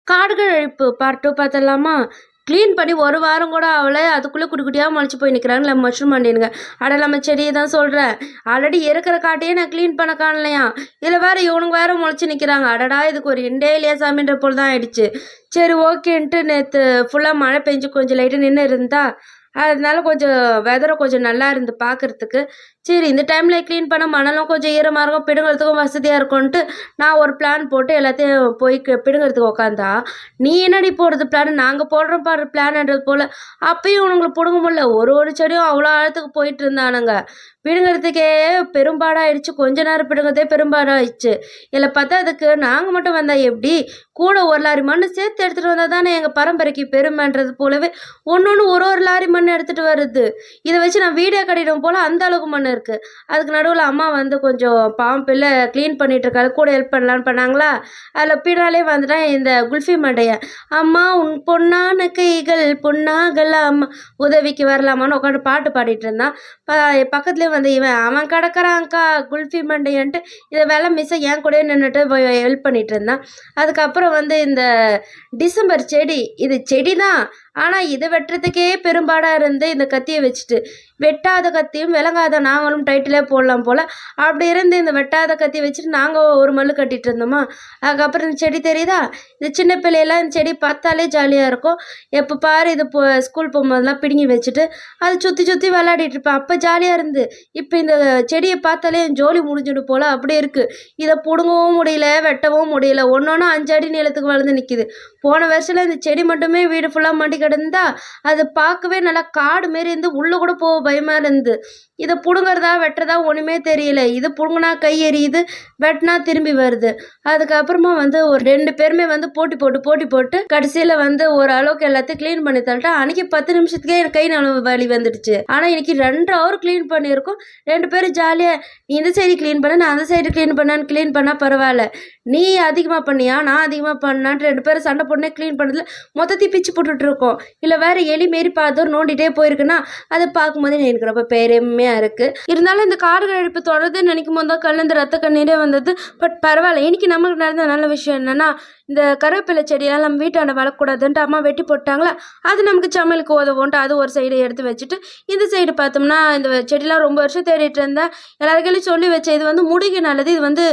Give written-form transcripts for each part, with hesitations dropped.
காடுகள் அழிப்பு part 2 பார்த்தரலாமா? Clean பண்ணி 1 வாரம் கூட ஆவல. அதுக்குள்ள குட்டி குட்டியா மொளச்சு போய் நிக்கிறானுங்க மஷ்ரூம் வண்டினுங்க. அட நம்ம செடிய தான் சொல்றேன். ஆல்ரெடி இருக்கிற காட்டையே நான் கிளீன் பண்ண காணலையாம். இதுல வேற இவனுங்க வேற மொளச்சு நிக்கிறாங்க. அடடா! இதுக்கு ஒரு எண்டே இல்லையா சாமின்ற போல தான் ஆயிடுச்சு. சரி ஓகேன்ட்டு நேத்து ஃபுல்லா மழை பெஞ்சு கொஞ்சம் லைட்டா நின்னு இருந்தா, அதனால கொஞ்சம் வெதரும் கொஞ்சம் நல்லா இருந்து பார்க்கறதுக்கு. சரி இந்த டைம்ல கிளீன் பண்ண மணலும் கொஞ்சம் ஈரமா இருக்கும், பிடுங்குறதுக்கும் வசதியா இருக்கும்ன்ட்டு, நான் ஒரு பிளான் போட்டு எல்லாத்தையும் போய் பிடுங்குறதுக்கு உக்காந்தா, "நீ என்னடி போடுறது பிளான்? நாங்க போடுறோம் பாரு பிளான்ன்றது போல." அப்பயும் இவனுங்களுக்கு புடுங்க முடியல. ஒரு ஒரு செடியும் அவ்வளோ ஆழத்துக்கு போயிட்டு இருந்தானுங்க. பிடுங்குறதுக்கே பெரும்பாடாயிடுச்சு. கொஞ்ச நேரம் பிடுங்குறதே பெரும்பாடாயிடுச்சு. இதில பத்தாததுக்கு நாங்க மட்டும் வந்தா எப்படி? கூட ஒரு லாரி மண்ணு சேர்த்து எடுத்துட்டு வந்தா தானே எங்க பரம்பரைக்கு பெருமைன்றது போலவே, ஒண்ணொண்ணு ஒரு ஒரு லாரி மண் எடுத்துட்டு வருது. இத வச்சு நான் வீடே கட்டிடுவேன் போல அந்த அளவுக்கு மண் இருக்கு. அதுக்கு நடுவுல அம்மா வந்து கொஞ்சம் பாவம் பிள்ளை கிளீன் பண்ணிட்டு இருக்காரு. கூட ஹெல்ப் பண்ணலான்னு பண்ணாங்களா, அதில பின்னாலே வந்துட்டான் இந்த குல்ஃபி மண்டையன். "அம்மா உன் பொன்னான கைகள் பொன்னாகலாமா, உதவிக்கு வரலாமான்னு" உட்காந்து பாட்டு பாடிட்டு இருந்தான். பக்கத்துலேயே வந்து இவன், "அவன் கிடக்குறான்க்கா குல்ஃபி மண்டையன்ட்டு" இத வேலை மிஸ்ஸ என் கூடயே நின்னுட்டு ஹெல்ப் பண்ணிட்டு இருந்தான். அதுக்கப்புறம் வந்து இந்த டிசம்பர் செடி, இது செடி தான். ஆனா இத வெட்டுறதுக்கே பெரும்பாடா இருந்து இந்த கத்திய வச்சுட்டு, வெட்டாத கத்தியும் விளங்காத நாங்களும் டைட்டிலே போடலாம் போல. அப்படி இருந்து இந்த வெட்டாத கத்திய வச்சுட்டு நாங்க ஒரு மல்லு கட்டிட்டு இருந்தோமா, அதுக்கப்புறம் இந்த செடி தெரியுதா? இந்த சின்ன பிள்ளையெல்லாம் இந்த செடி பார்த்தாலே ஜாலியா இருக்கும். எப்ப பாரு இது ஸ்கூல் போகும்போதெல்லாம் பிடுங்கி வச்சுட்டு, அத சுத்தி சுத்தி விளையாடிட்டு இருப்பேன். அப்ப ஜாலியா இருந்து. இப்ப இந்த செடிய பார்த்தாலே என் ஜோலி முடிஞ்சிடும் போல அப்படி இருக்கு. இத புடுங்கவும் முடியல, வெட்டவும் முடியல. ஒண்ணொண்ணும் 5 அடி நீளத்துக்கு வளர்ந்து நிக்குது. போன வருஷத்துல இந்த செடி மட்டுமே வீடு ஃபுல்லா மண்டி கிடந்தா, அது பார்க்கவே நல்லா காடு மாரி இருந்து, உள்ள கூட போக பயமா இருந்து. இத புடுங்குறதா, வெட்டுறதா ஒண்ணுமே தெரியல. இது புடுங்குனா கை எரியுது, வெட்டுனா திரும்பி வருது. அதுக்கப்புறமா வந்து ஒரு 2 பேருமே வந்து போட்டி போட்டு கடைசியில வந்து ஓரளவுக்கு எல்லாத்தையும் கிளீன் பண்ணி தள்ளிட்டா. அன்னைக்கு 10 நிமிஷத்துக்கே எனக்கு கை நழுவு வலி வந்துடுச்சு. ஆனா இன்னைக்கு 2 ஹவர் கிளீன் பண்ணியிருக்கோம். 2 பேரும் ஜாலியா, "நீ இந்த சைடு கிளீன் பண்ணு, நான் அந்த சைடு கிளீன் பண்ணேன்னு" கிளீன் பண்ணா பரவால்ல. "நீ அதிகமா பண்ணியா? நான் அதிகமா பண்ணான்ட்டு" 2 பேரும் சண்டை போட்டுனே கிளீன் பண்ணதுல மொத்தத்தையும் பிச்சு போட்டுட்டு இருக்கோம். இல்ல வேற எலி மாரி பாத்து நோண்டிட்டே போயிருக்குன்னா, அத பார்க்கும்போது எனக்கு ரொம்ப பெருமையா இருக்கு. இருந்தாலும் இந்த காடுகள் அழிப்பு தொடருதுன்னு நினைக்கும்போது தான் கண்லேருந்து ரத்த கண்ணீரே வந்தது. பட் பரவால்ல. இன்னைக்கு நமக்கு நடந்த நல்ல விஷயம் என்னன்னா, இந்த கருவேப்பிலை செடியெல்லாம் நம்ம வீட்டாண்ட வளர்க்கக்கூடாதுன்ட்டு அம்மா வெட்டி போட்டாங்களா, அது நமக்கு சமையலுக்கு உதவும்ன்ட்டு அது ஒரு சைடு எடுத்து வச்சுட்டு, இந்த சைடு பார்த்தோம்னா இந்த செடிலாம் ரொம்ப வருஷம் தேடிட்டு இருந்தேன். எல்லார் கையிலயும் சொல்லி வச்சேன். இது வந்து முடிக்கு நல்லது. இது வந்து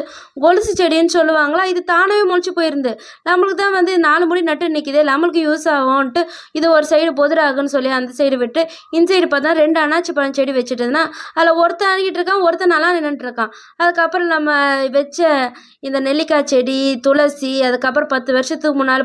கொலுசு செடின்னு சொல்லுவாங்களா, இது தானாவே முளைச்சு போயிருந்து. நம்மளுக்கு தான் வந்து 4 முடி நட்டு நிக்குதே, நம்மளுக்கு யூஸ் ஆகும்ன்ட்டு இது ஒரு சைடு பொதுராகுன்னு சொல்லி அந்த சைடு விட்டு, இந்த சைடு பார்த்தா 2 அன்னாச்சி பழம் செடி வச்சுட்டேன்னா, அதில் ஒருத்தன் அணுகிட்டு இருக்கான், ஒருத்தன் நல்லா நின்னுட்டு இருக்கான். அதுக்கப்புறம் நம்ம வச்ச இந்த நெல்லிக்காய் செடி, துளசி, அதுக்கப்புறம் 10 வருஷத்துக்கு முன்னால